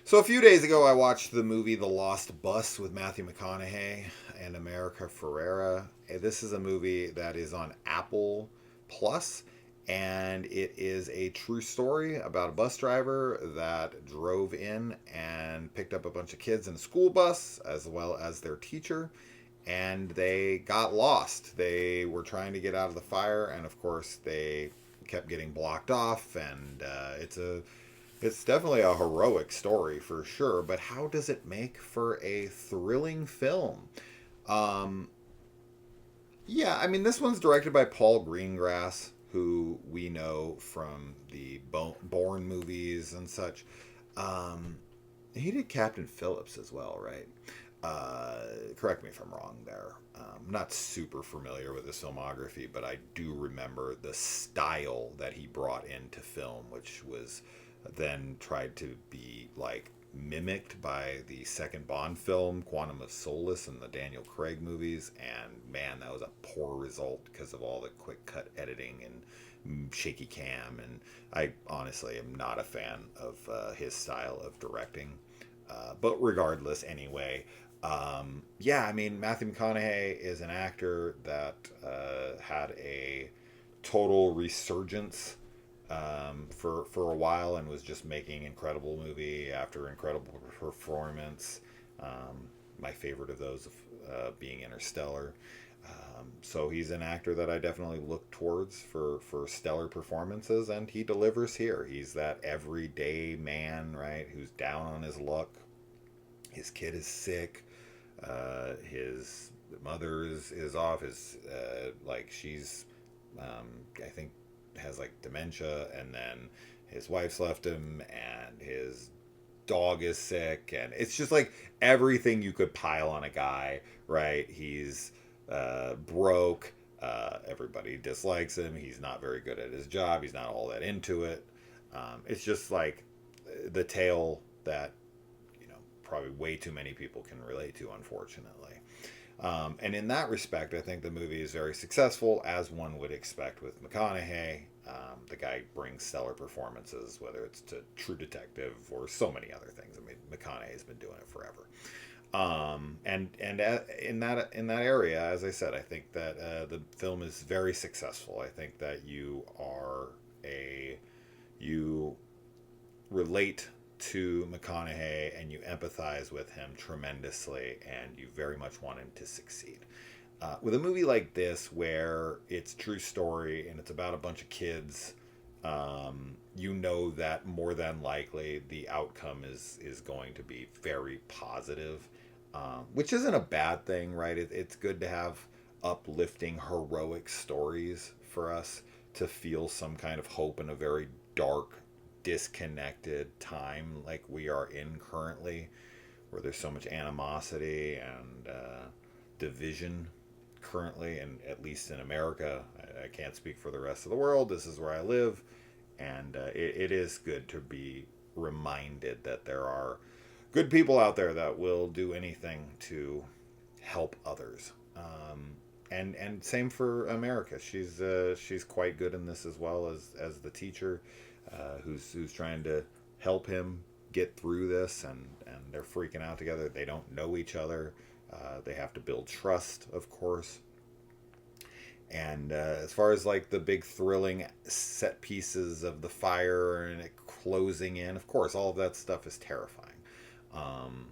So a few days ago, I watched the movie The Lost Bus with Matthew McConaughey and America Ferrera. This is a movie that is on Apple Plus, and it is a true story about a bus driver that drove in and picked up a bunch of kids in a school bus, as well as their teacher, and they got lost. They were trying to get out of the fire, and of course, they kept getting blocked off, and it's definitely a heroic story for sure, but how does it make for a thrilling film? Um, yeah, I mean, this one's directed by Paul Greengrass, who we know from the Bourne movies and such. Um, he did Captain Phillips as well, right? Correct me if I'm wrong there. I'm not super familiar with his filmography, but I do remember the style that he brought into film, which was then tried to be like mimicked by the second Bond film, Quantum of Solace, and the Daniel Craig movies. And man, that was a poor result because of all the quick cut editing and shaky cam. And I honestly am not a fan of his style of directing. But regardless, anyway, yeah, I mean, Matthew McConaughey is an actor that had a total resurgence for a while and was just making incredible movie after incredible performance. My favorite of those being Interstellar. So he's an actor that I definitely look towards for stellar performances, and he delivers here. He's that everyday man, right, who's down on his luck. His kid is sick. His mother is off. His like she's I think has like dementia, and then his wife's left him, and his dog is sick, and it's just like everything you could pile on a guy, right? He's broke. Everybody dislikes him. He's not very good at his job. He's not all that into it. It's just like the tale that probably way too many people can relate to, unfortunately. And in that respect, I think the movie is very successful, as one would expect with McConaughey. The guy brings stellar performances, whether it's to True Detective or so many other things. I mean, McConaughey's been doing it forever. And in that area, as I said, I think that the film is very successful. I think that you relate to McConaughey and you empathize with him tremendously, and you very much want him to succeed. With a movie like this, where it's true story and it's about a bunch of kids, you know that more than likely the outcome is going to be very positive, which isn't a bad thing, right? It's good to have uplifting, heroic stories for us to feel some kind of hope in a very dark, disconnected time like we are in currently, where there's so much animosity and division currently, and at least in America. I can't speak for the rest of the world. This is where I live, and it is good to be reminded that there are good people out there that will do anything to help others. And same for America. She's quite good in this as well as the teacher, who's trying to help him get through this, and they're freaking out together. They don't know each other. They have to build trust, of course. And as far as like the big thrilling set pieces of the fire and it closing in, of course, all of that stuff is terrifying. Um,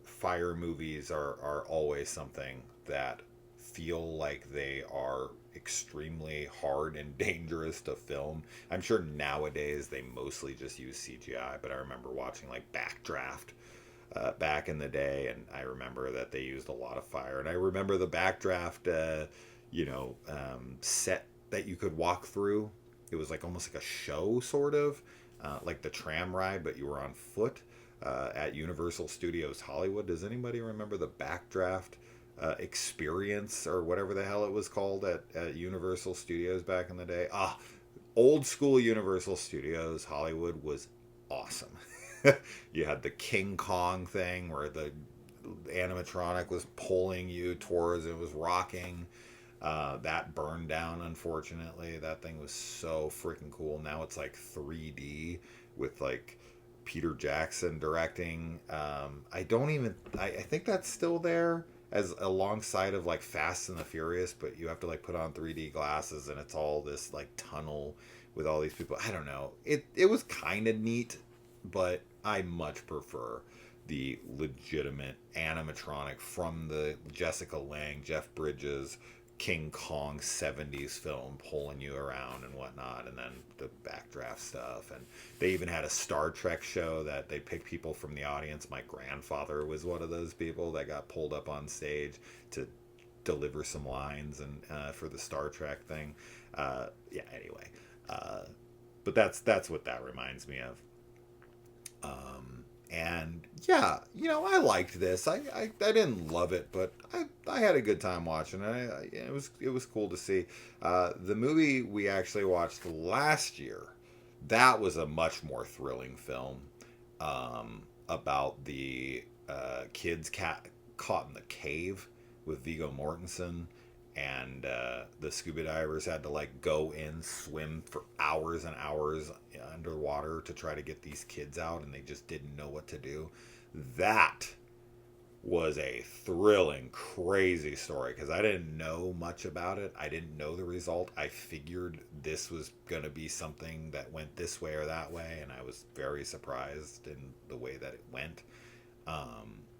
Fire movies are always something that feel like they are extremely hard and dangerous to film. I'm sure nowadays they mostly just use CGI, but I remember watching like Backdraft back in the day, and I remember that they used a lot of fire. And I remember the Backdraft, set that you could walk through. It was like almost like a show, sort of, like the tram ride, but you were on foot at Universal Studios Hollywood. Does anybody remember the Backdraft experience, or whatever the hell it was called, at Universal Studios back in the day? Old school Universal Studios Hollywood was awesome. You had the King Kong thing where the animatronic was pulling you towards it, was rocking. That burned down, unfortunately. That thing was so freaking cool. Now it's like 3D with like Peter Jackson directing. I don't even. I think that's still there as alongside of like Fast and the Furious, but you have to like put on 3D glasses and it's all this like tunnel with all these people. I don't know. It was kind of neat, but I much prefer the legitimate animatronic from the Jessica Lange, Jeff Bridges, King Kong 70s film pulling you around and whatnot, and then the backdraft stuff. And they even had a Star Trek show that they picked people from the audience. My grandfather was one of those people that got pulled up on stage to deliver some lines and for the Star Trek thing. Yeah, anyway. But that's what that reminds me of. And yeah, I liked this. I didn't love it, but I had a good time watching it. It was cool to see. The movie we actually watched last year, that was a much more thrilling film, about the kids caught in the cave with Viggo Mortensen, and the scuba divers had to like go in, swim for hours and hours underwater to try to get these kids out, and they just didn't know what to do. That was a thrilling, crazy story because I didn't know much about it. I didn't know the result. I figured this was going to be something that went this way or that way, and I was very surprised in the way that it went.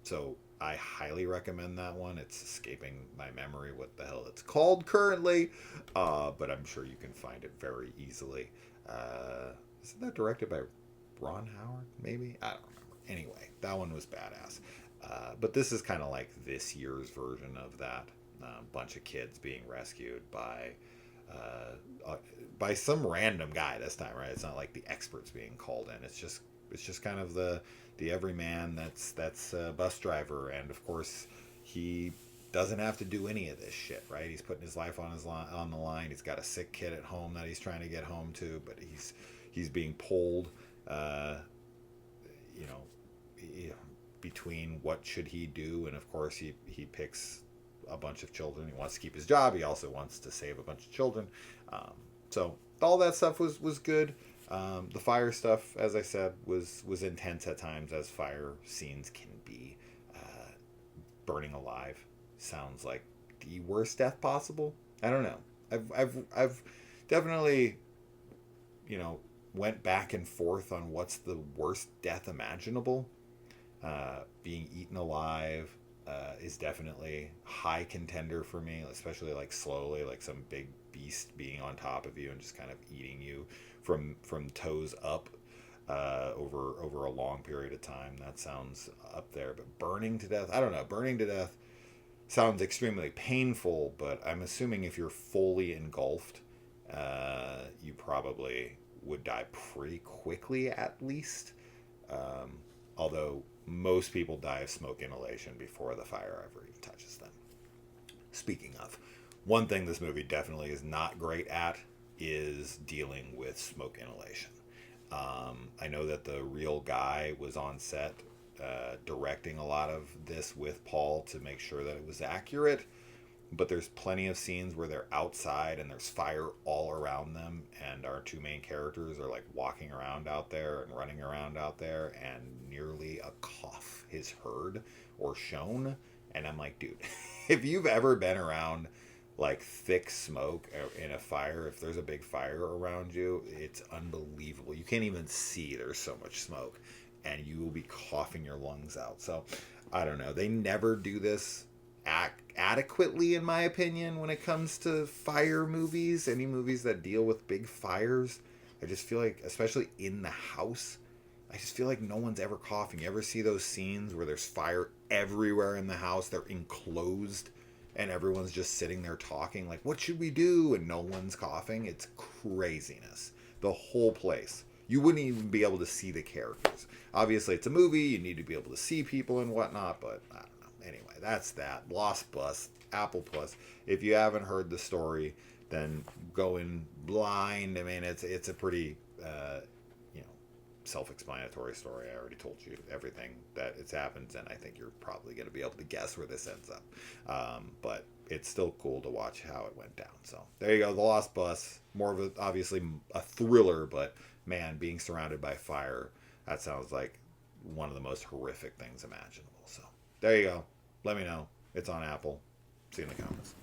So I highly recommend that one. It's escaping my memory what the hell it's called currently, but I'm sure you can find it very easily. Isn't that directed by Ron Howard? Maybe? I don't remember. Anyway, that one was badass. But this is kind of like this year's version of that. Bunch of kids being rescued by some random guy this time, right? It's not like the experts being called in. It's just kind of the everyman that's a bus driver, and of course he doesn't have to do any of this shit, right? He's putting his life on the line. He's got a sick kid at home that he's trying to get home to, but he's being pulled, you know, between what should he do, and of course he picks a bunch of children. He wants to keep his job. He also wants to save a bunch of children. So all that stuff was good. The fire stuff, as I said, was intense at times, as fire scenes can be. Burning alive sounds like the worst death possible. I don't know. I've definitely, went back and forth on what's the worst death imaginable. Being eaten alive is definitely high contender for me, especially like slowly, like some big beast being on top of you and just kind of eating you from toes up over a long period of time. That sounds up there. But burning to death, I don't know. Burning to death sounds extremely painful, but I'm assuming if you're fully engulfed, you probably would die pretty quickly at least. Although most people die of smoke inhalation before the fire ever even touches them. Speaking of, one thing this movie definitely is not great at is dealing with smoke inhalation. I know that the real guy was on set directing a lot of this with Paul to make sure that it was accurate, but there's plenty of scenes where they're outside and there's fire all around them, and our two main characters are like walking around out there and running around out there, and nearly a cough is heard or shown, and I'm like, dude, if you've ever been around like thick smoke in a fire, if there's a big fire around you, it's unbelievable. You can't even see, there's so much smoke, and you will be coughing your lungs out. So I don't know, they never do this adequately, in my opinion, when it comes to fire movies. Any movies that deal with big fires, I just feel like, especially in the house, I just feel like no one's ever coughing. You ever see those scenes where there's fire everywhere in the house, they're enclosed, and everyone's just sitting there talking like, what should we do? And no one's coughing. It's craziness. The whole place. You wouldn't even be able to see the characters. Obviously, it's a movie. You need to be able to see people and whatnot, but I don't know. Anyway, that's that. Lost Bus, Apple Plus. If you haven't heard the story, then go in blind. I mean, it's a pretty, self-explanatory story. I already told you everything that it's happened, and I think you're probably going to be able to guess where this ends up. But it's still cool to watch how it went down. So there you go, The Lost Bus. More of obviously a thriller, but man, being surrounded by fire That sounds like one of the most horrific things imaginable. So there you go. Let me know. It's on Apple. See you in the comments.